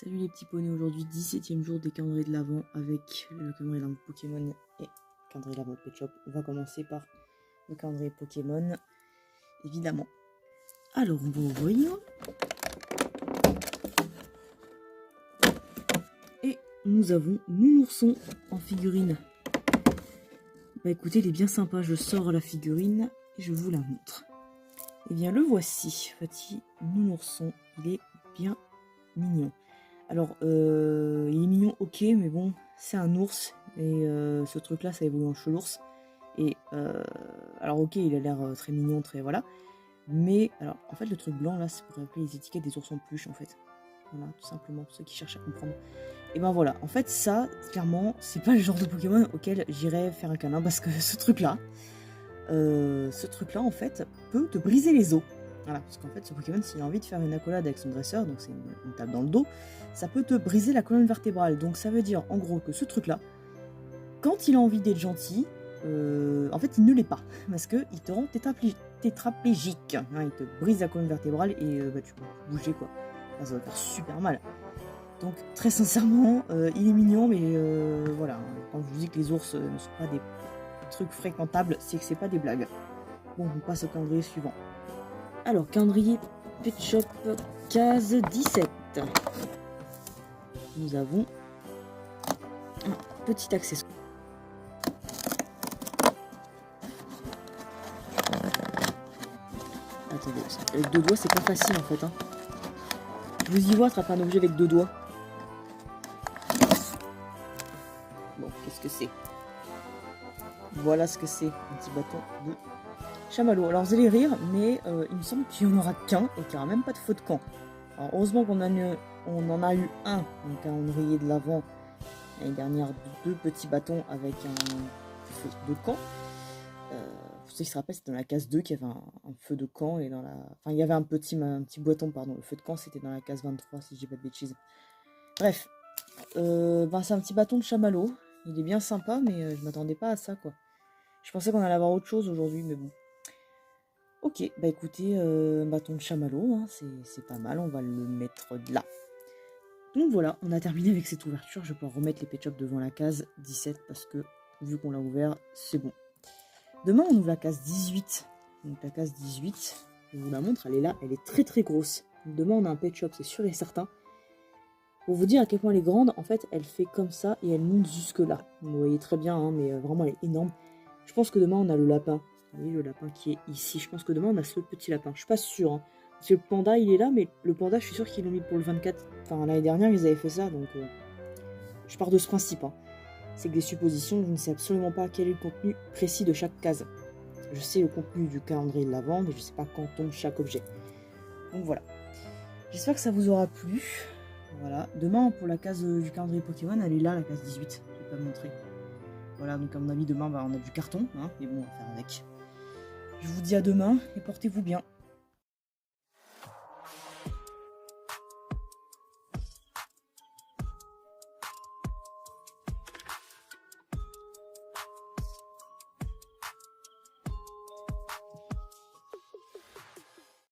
Salut les petits poneys, aujourd'hui 17e jour des calendriers de l'Avent avec le calendrier de l'Avent Pokémon et le calendrier de l'Avent Pet Shop. On va commencer par le calendrier Pokémon, évidemment. Alors, voyons. Et nous avons Nounourson en figurine. Bah écoutez, il est bien sympa, je sors la figurine et je vous la montre. Et bien le voici, Fatih Nounourson, il est bien mignon. Alors, il est mignon, ok, mais bon, c'est un ours, et ce truc-là, ça évolue en chelours. Et, alors ok, il a l'air très mignon, très, voilà. Mais, alors, en fait, le truc blanc, là, c'est pour rappeler les étiquettes des ours en peluche, en fait. Voilà, tout simplement, pour ceux qui cherchent à comprendre. Et ben voilà, en fait, ça, clairement, c'est pas le genre de Pokémon auquel j'irais faire un câlin, parce que ce truc-là, en fait, peut te briser les os. Voilà, parce qu'en fait, ce Pokémon, s'il a envie de faire une accolade avec son dresseur, donc c'est une tape dans le dos, ça peut te briser la colonne vertébrale. Donc ça veut dire, en gros, que ce truc-là, quand il a envie d'être gentil, en fait, il ne l'est pas. Parce qu'il te rend tétraplégique. Hein, il te brise la colonne vertébrale et bah, tu peux bouger, quoi. Enfin, ça va faire super mal. Donc, très sincèrement, il est mignon, mais voilà. Quand je vous dis que les ours ne sont pas des trucs fréquentables, c'est que c'est pas des blagues. Bon, on passe au calendrier suivant. Alors, calendrier Pet Shop, case 17. Nous avons un petit accessoire. Attendez, avec deux doigts, c'est pas facile en fait. Hein. Vous y voyez attraper un objet avec deux doigts. Bon, qu'est-ce que c'est? Voilà ce que c'est, un petit bâton de chamallow. Alors vous allez rire, mais il me semble qu'il n'y en aura qu'un et qu'il n'y aura même pas de feu de camp. Alors heureusement qu'on en a eu un dans le calendrier de l'Avent l'année dernière, deux petits bâtons avec un feu de camp. Pour ceux qui se rappellent, c'était dans la case 2 qu'il y avait un feu de camp et dans la... Enfin, il y avait un petit boîton, pardon. Le feu de camp, c'était dans la case 23, si je dis pas de bêtises. Bref, c'est un petit bâton de chamallow. Il est bien sympa, mais je m'attendais pas à ça, quoi. Je pensais qu'on allait avoir autre chose aujourd'hui, mais bon. Ok, bah écoutez, bâton de chamallow, hein, c'est pas mal, on va le mettre là. Donc voilà, on a terminé avec cette ouverture. Je vais pouvoir remettre les Pet Shop devant la case 17 parce que, vu qu'on l'a ouvert, c'est bon. Demain, on ouvre la case 18. Donc la case 18, je vous la montre, elle est là, elle est très très grosse. Donc, demain, on a un Pet Shop, c'est sûr et certain. Pour vous dire à quel point elle est grande, en fait, elle fait comme ça et elle monte jusque là. Vous voyez très bien, hein, mais vraiment, elle est énorme. Je pense que demain, on a le lapin. Vous voyez, le lapin qui est ici. Je pense que demain, on a ce petit lapin. Je suis pas sûre, hein. Parce que le panda, il est là, mais le panda, je suis sûre qu'ils l'ont mis pour le 24. Enfin, l'année dernière, ils avaient fait ça, donc je pars de ce principe. Hein. C'est que des suppositions, je ne sais absolument pas quel est le contenu précis de chaque case. Je sais le contenu du calendrier de l'Avent, mais je ne sais pas quand tombe chaque objet. Donc voilà. J'espère que ça vous aura plu. Voilà. Demain, pour la case du calendrier Pokémon, elle est là, la case 18. Je ne vais pas montrer. Voilà, donc à mon avis, demain, on a du carton. Hein, mais bon, on va faire avec. Je vous dis à demain et portez-vous bien.